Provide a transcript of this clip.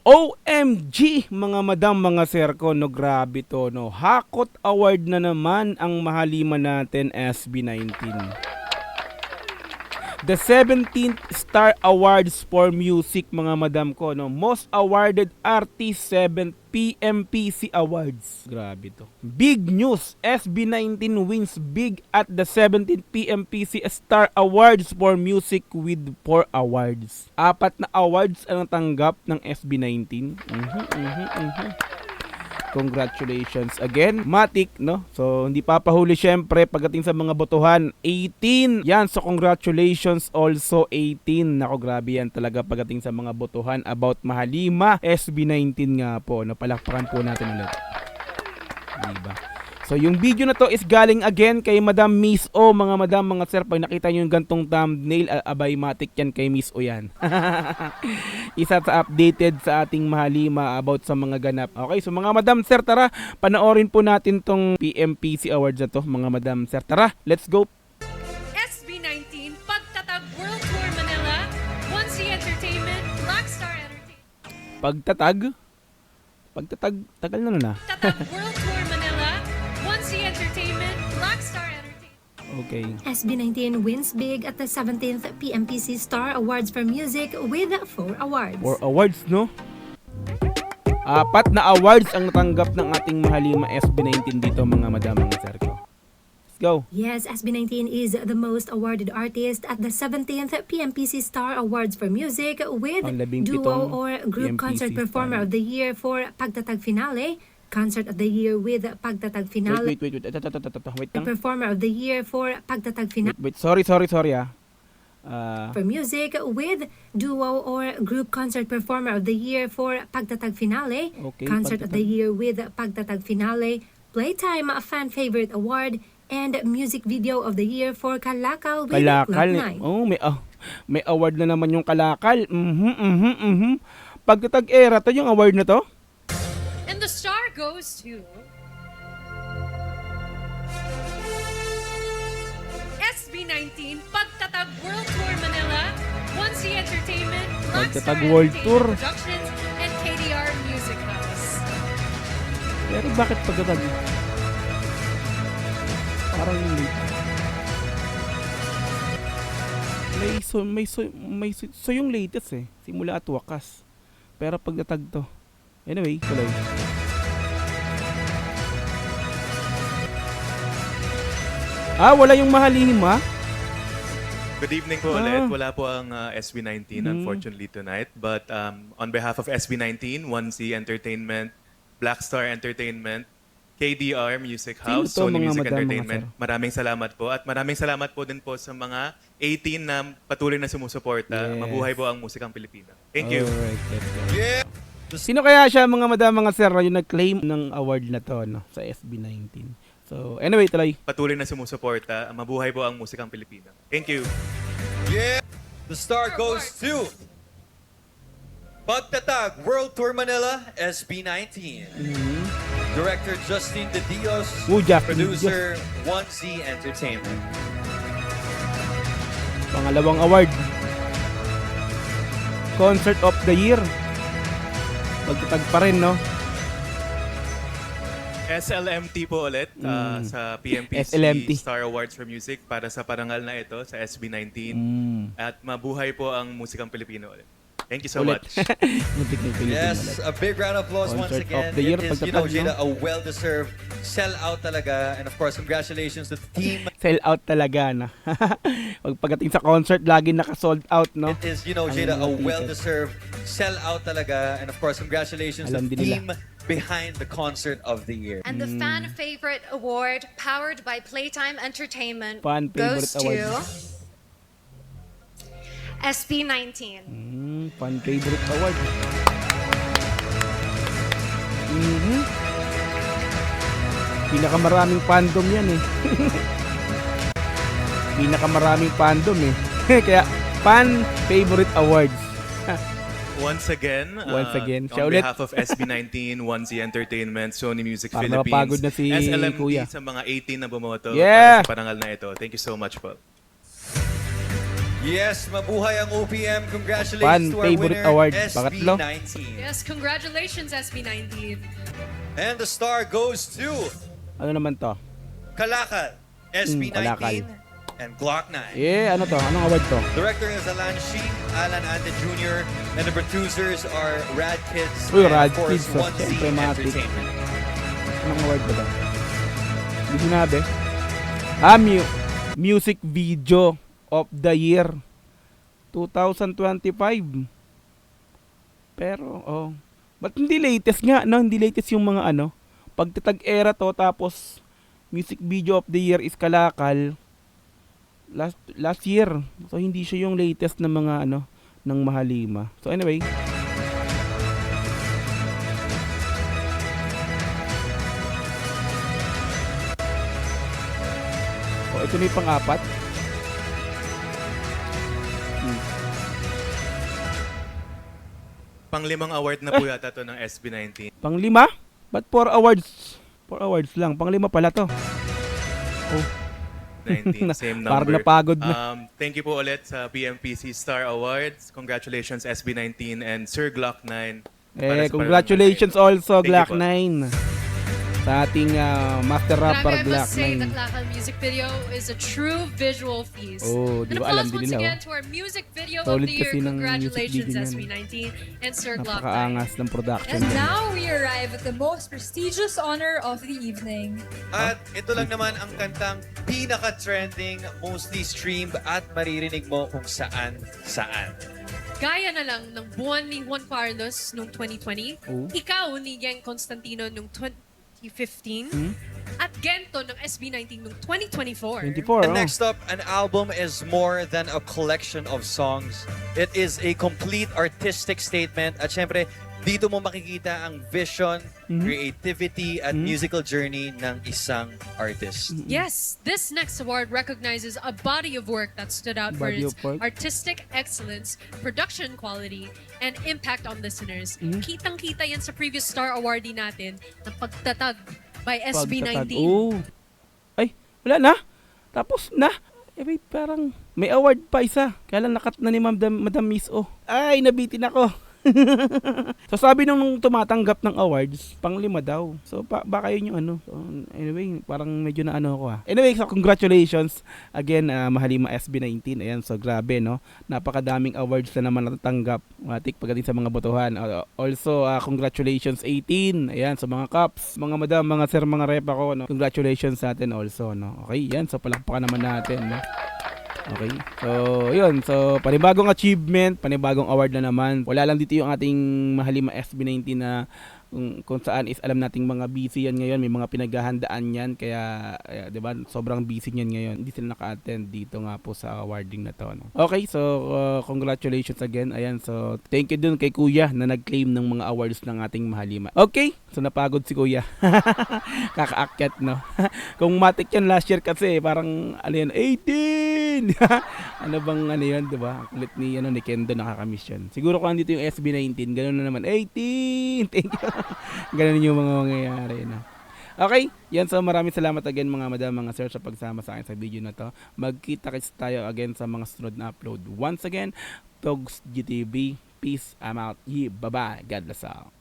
OMG mga madam, mga sir ko, no, grabe to, no. Hakot award na naman ang mahaliman natin, SB19. The 17th Star Awards for Music, mga madam ko, no. Most Awarded Artist 7th PMPC Awards. Grabe to. Big news, SB19 wins big at the 17th PMPC Star Awards for Music with 4 awards. 4 na awards ang tanggap ng SB19. Congratulations again, Matic, no? So, hindi papahuli syempre pagdating sa mga botohan. 18! Yan, so congratulations also 18. Nako, grabe yan talaga pagdating sa mga botohan about Mahalima SB19 nga po. Napalakpakan po natin ulit. Diba? So, yung video na to is galing again kay Madam Miss O, mga madam, mga sir. Pag nakita nyo yung gantong thumbnail, abay Matic yan, kay Miss O yan. Isa sa updated sa ating Mahalima about sa mga ganap. Okay, so mga madam, sir, tara, panoorin po natin tong PMPC Awards na to, mga madam, sir. Tara, let's go. SB19 Pagtatag World Tour Manila, 1C Entertainment, Black Star Entertainment. Tagal na. Pagtatag World Tour Manila, 1C Entertainment, Black Star Entertainment. Okay. SB19 wins big at the 17th PMPC Star Awards for Music with 4 awards. 4 awards, no? 4 na awards ang natanggap ng ating Mahalima SB19 dito, mga madam, mga sir ko. Let's go. Yes, SB19 is the most awarded artist at the 17th PMPC Star Awards for Music with Ang 17th Duo or Group PMPC Concert Performer Star. of the Year for Pagtatag Finale, Concert of the Year with Pagtatag Finale, Wait. Wait lang. Performer of the Year for Pagtatag Finale. Wait. Sorry ah. For music with Duo or Group Concert Performer of the Year for Pagtatag Finale, Okay, Concert of the Pagtatag. Year with Pagtatag Finale, Playtime Fan Favorite Award, and Music Video of the Year for Kalakaw with Kalakal. Cloud9. Oh, may award na naman yung Kalakal. Pagtatag era to yung award na to? And the star goes to SB19 Pagtatag World Tour Manila, 1C Entertainment, Black Star Pagtatag World Entertainment Tour. Productions, and KDR Music House. Pero bakit pagtatag? Parang so yung latest eh. Simula at wakas. Pero pagtatag to. Anyway, tuloy. Wala yung Mahalima. Good evening po ulit. Wala po ang SB19 unfortunately tonight. But on behalf of SB19, 1C Entertainment, Black Star Entertainment, KDR Music House, Sino to, Sony mga Music madam, mga Entertainment, sir? maraming salamat po. At maraming salamat po din po sa mga 18 na patuloy na sumusuporta. Yes. Mabuhay po ang musikang Pilipina. Thank you. Alright, let's go. Sino kaya siya, mga madam, mga sir, yung nag-claim ng award na to, no, sa SB19? So, anyway, tuloy. Patuloy na sumusuporta. Mabuhay po ang musikang Pilipina. Thank you. The star goes to Pagtatag World Tour Manila, SB19. Director Justin De Dios, Justin producer 1C Entertainment. Pangalawang award. Concert of the Year. Pagtatag pa rin, no? SLMT po ulit sa PMPC SLMT. Star Awards for Music para sa parangal na ito sa SB19. At mabuhay po ang musikang Pilipino ulit. Thank you so Ulit. much. Muntik na yung Pilipino Yes, ulit. a big round of applause once Concert again. of the year, It is, pagtatag, Jada, no? a well-deserved sellout talaga. And of course, congratulations to the team. Sell out talaga, no? Pagdating sa concert, lagi naka-sold out, no? It is, Jada, a Ang well-deserved sellout talaga. And of course, congratulations to Alam the din team behind the concert of the year. And the Fan Favorite Award, powered by Playtime Entertainment, Fan goes Favorite to Award. SB19. Fan favorite award. Pinakamaraming fandom yan eh. Pinakamaraming fandom eh. Kaya fan favorite awards. Once again, Siya on ulit. behalf of SB19, 1Z Entertainment, Sony Music Parang Philippines, napapagod na si SLMT Kuya. sa mga 18 na bumoto Yeah! para sa parangal na ito. Thank you so much po. Yes, mabuhay ang OPM. Fan Congratulations to our favorite winner, award. Pangatlo. SB19. Yes, congratulations, SB19. And the star goes to Ano naman to? Kalakal, SB19, Kalakal. and Glock 9. Ano to? Anong award to? Director is Alan Sheen, Alan Ante Jr., and the producers are Rad Kids Uy, and Rad of course Kids, 1C syempre, matik. Entertainment. Anong award ba? Hindi sinabi. Music Video of the Year 2025. Pero, ba't hindi latest nga, no? Hindi latest yung mga pagtatag era to, tapos Music Video of the Year is Kalakal. Last year. So, hindi siya yung latest na mga, ng Mahalima. So, anyway. Ito na yung pang-apat. Pang-limang award na po yata to ng SB19. Pang-lima? Ba't 4 awards? 4 awards lang. Pang-lima pala to. 19, same number. Parang napagod na. Thank you po ulit sa BMPC Star Awards. Congratulations SB19 and Sir Glock 9. Congratulations also, Thank you Glock po. 9. Sa ating master rapper, Grabe, I Glock must say, the 9. Kalakal music video is a true visual feast. Oh, di And ba alam applause din once nila, again to our music video Solid of the year. kasi ng music Congratulations, video niyan. SB19 and Sir Glock 9. Napakaangas ng production. And now we arrive at the most prestigious honor of the evening. At ito lang naman ang kantang pinaka-trending, mostly streamed at maririnig mo kung saan-saan. Gaya na lang ng buwan ni Juan Carlos noong 2020, Oh. ikaw ni Geng Constantino noong 2015, at Gento ng SB19 noong 2024. 24, And next up, an album is more than a collection of songs. It is a complete artistic statement. At syempre, dito mo makikita ang vision, creativity, at musical journey ng isang artist. Yes, this next award recognizes a body of work that stood out for Body its of work. artistic excellence, production quality, and impact on listeners. Kitang-kita yan sa previous Star Awardee natin na pagtatag by SB19. Ay, wala na. Tapos na. Wait, parang may award pa isa. Kaya lang nakat na ni Madam Miss O. Ay, nabitin ako. So sabi nung tumatanggap ng awards, pang-5 daw. So baka yun yung So, anyway, parang medyo na ako Anyway, so congratulations again, Mahalima SB19. Ayan, so grabe, no? Napakadaming awards na naman natatanggap. Matik pagdating sa mga botohan. Also, congratulations 18. Ayan, sa mga caps, mga madam, mga sir, mga rep ako, no? Congratulations sa atin also, no? Okay, yan. So palakpakan naman natin, no? Okay. So, yun. So, panibagong achievement, panibagong award na naman. Wala lang dito yung ating Mahalima SB19 na kung saan is alam nating mga busy yan ngayon. May mga pinaghahandaan yan. Kaya, diba, sobrang busy yan ngayon. Hindi sila naka-attend dito nga po sa awarding na to. No? Okay. So, congratulations again. Ayan. So, thank you dun kay Kuya na nag-claim ng mga awards ng ating Mahalima. Okay. So, napagod si Kuya. Kakaakyat, no? Kung matik yan last year kasi, parang, 18! Ano bang yun, diba? Ang kulit ni Kendo nakakamiss yun. Siguro kung andito yung SB19, gano'n na naman, 18! Thank you. Ganun yung mga mangyayari na. Okay, yan, so maraming salamat again mga madam, mga sir sa pagsama sa akin sa video na to. Magkita-kits tayo again sa mga sunod na upload. Once again, Togs GTV, peace, I'm out. Bye-bye, God bless all.